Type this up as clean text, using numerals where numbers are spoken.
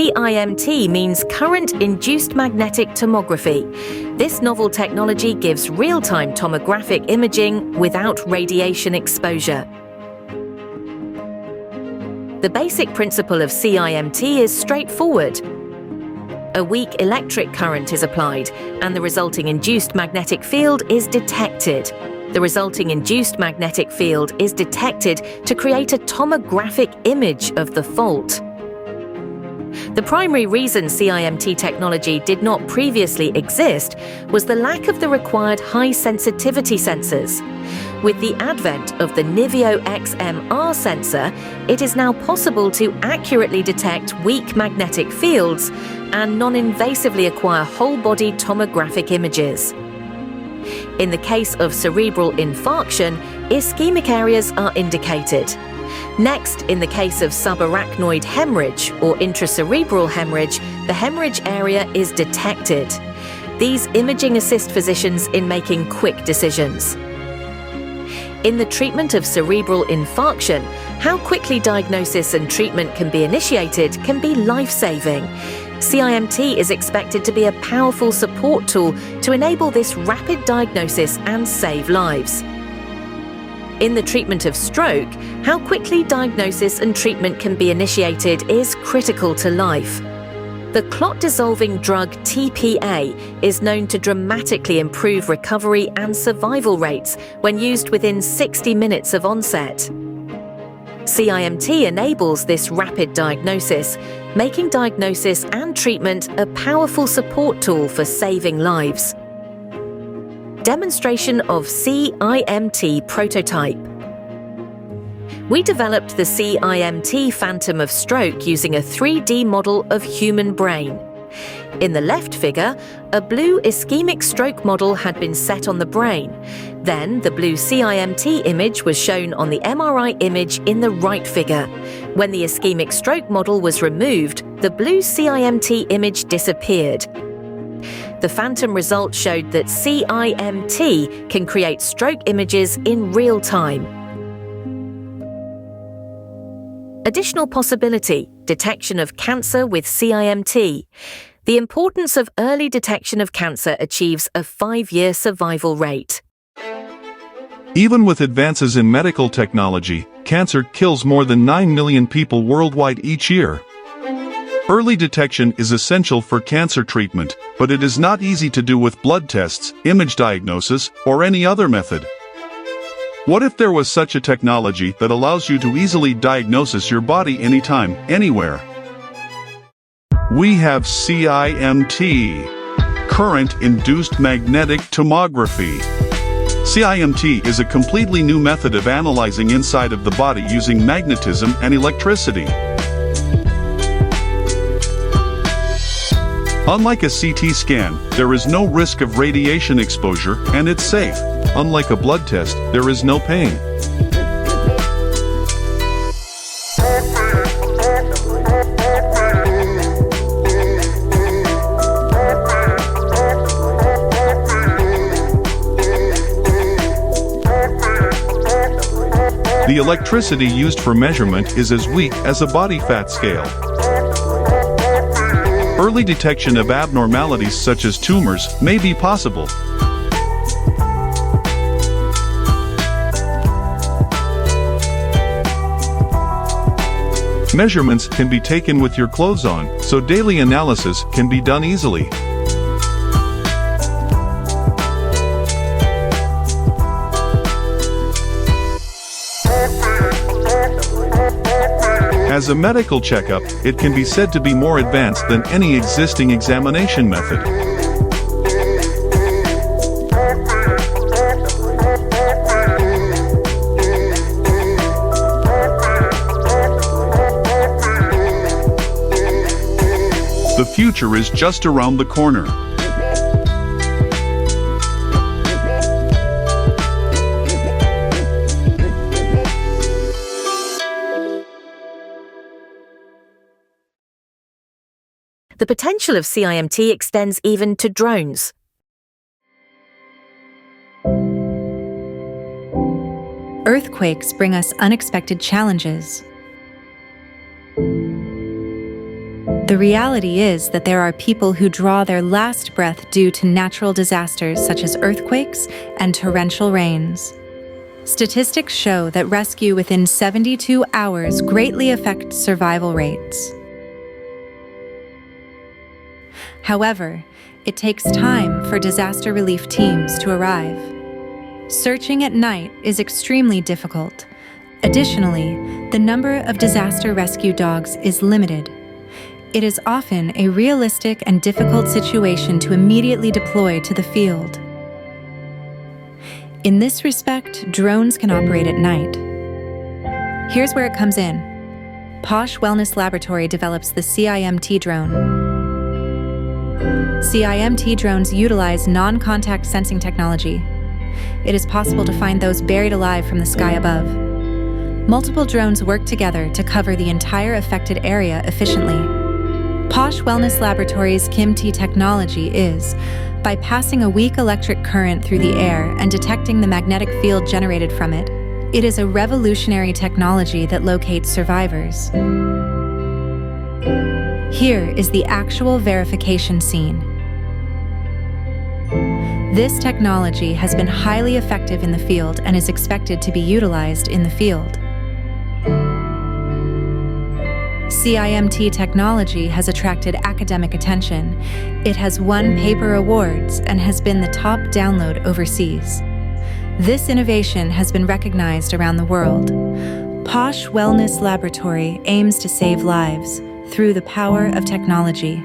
CIMT means current-induced magnetic tomography. This novel technology gives real-time tomographic imaging without radiation exposure. The basic principle of CIMT is straightforward. A weak electric current is applied, and the resulting induced magnetic field is detected. The resulting induced magnetic field is detected to create a tomographic image of the fault. The primary reason CIMT technology did not previously exist was the lack of the required high-sensitivity sensors. With the advent of the Niveo XMR sensor, it is now possible to accurately detect weak magnetic fields and non-invasively acquire whole-body tomographic images. In the case of cerebral infarction, ischemic areas are indicated. Next, in the case of subarachnoid hemorrhage or intracerebral hemorrhage, the hemorrhage area is detected. These imaging assist physicians in making quick decisions. In the treatment of cerebral infarction, how quickly diagnosis and treatment can be initiated can be life-saving. CIMT is expected to be a powerful support tool to enable this rapid diagnosis and save lives. In the treatment of stroke, how quickly diagnosis and treatment can be initiated is critical to life. The clot-dissolving drug TPA is known to dramatically improve recovery and survival rates when used within 60 minutes of onset. CIMT enables this rapid diagnosis, making diagnosis and treatment a powerful support tool for saving lives. Demonstration of CIMT prototype. We developed the CIMT Phantom of Stroke using a 3D model of human brain. In the left figure, a blue ischemic stroke model had been set on the brain. Then the blue CIMT image was shown on the MRI image in the right figure. When the ischemic stroke model was removed, the blue CIMT image disappeared. The phantom result showed that CIMT can create stroke images in real time. Additional possibility: detection of cancer with CIMT. The importance of early detection of cancer achieves a 5-year survival rate. Even with advances in medical technology, cancer kills more than 9 million people worldwide each year. Early detection is essential for cancer treatment, but it is not easy to do with blood tests, image diagnosis, or any other method. What if there was such a technology that allows you to easily diagnose your body anytime, anywhere? We have CIMT, Current-Induced Magnetic Tomography. CIMT is a completely new method of analyzing inside of the body using magnetism and electricity. Unlike a CT scan, there is no risk of radiation exposure, and it's safe. Unlike a blood test, there is no pain. The electricity used for measurement is as weak as a body fat scale. Early detection of abnormalities such as tumors may be possible. Measurements can be taken with your clothes on, so daily analysis can be done easily. As a medical checkup, it can be said to be more advanced than any existing examination method. The future is just around the corner. The potential of CIMT extends even to drones. Earthquakes bring us unexpected challenges. The reality is that there are people who draw their last breath due to natural disasters such as earthquakes and torrential rains. Statistics show that rescue within 72 hours greatly affects survival rates. However, it takes time for disaster relief teams to arrive. Searching at night is extremely difficult. Additionally, the number of disaster rescue dogs is limited. It is often a realistic and difficult situation to immediately deploy to the field. In this respect, drones can operate at night. Here's where it comes in. Posh Wellness Laboratory develops the CIMT drone. CIMT drones utilize non-contact sensing technology. It is possible to find those buried alive from the sky above. Multiple drones work together to cover the entire affected area efficiently. Posh Wellness Laboratory's CIMT technology is, by passing a weak electric current through the air and detecting the magnetic field generated from it, it is a revolutionary technology that locates survivors. Here is the actual verification scene. This technology has been highly effective in the field and is expected to be utilized in the field. CIMT technology has attracted academic attention. It has won paper awards and has been the top download overseas. This innovation has been recognized around the world. Posh Wellness Laboratory aims to save lives through the power of technology.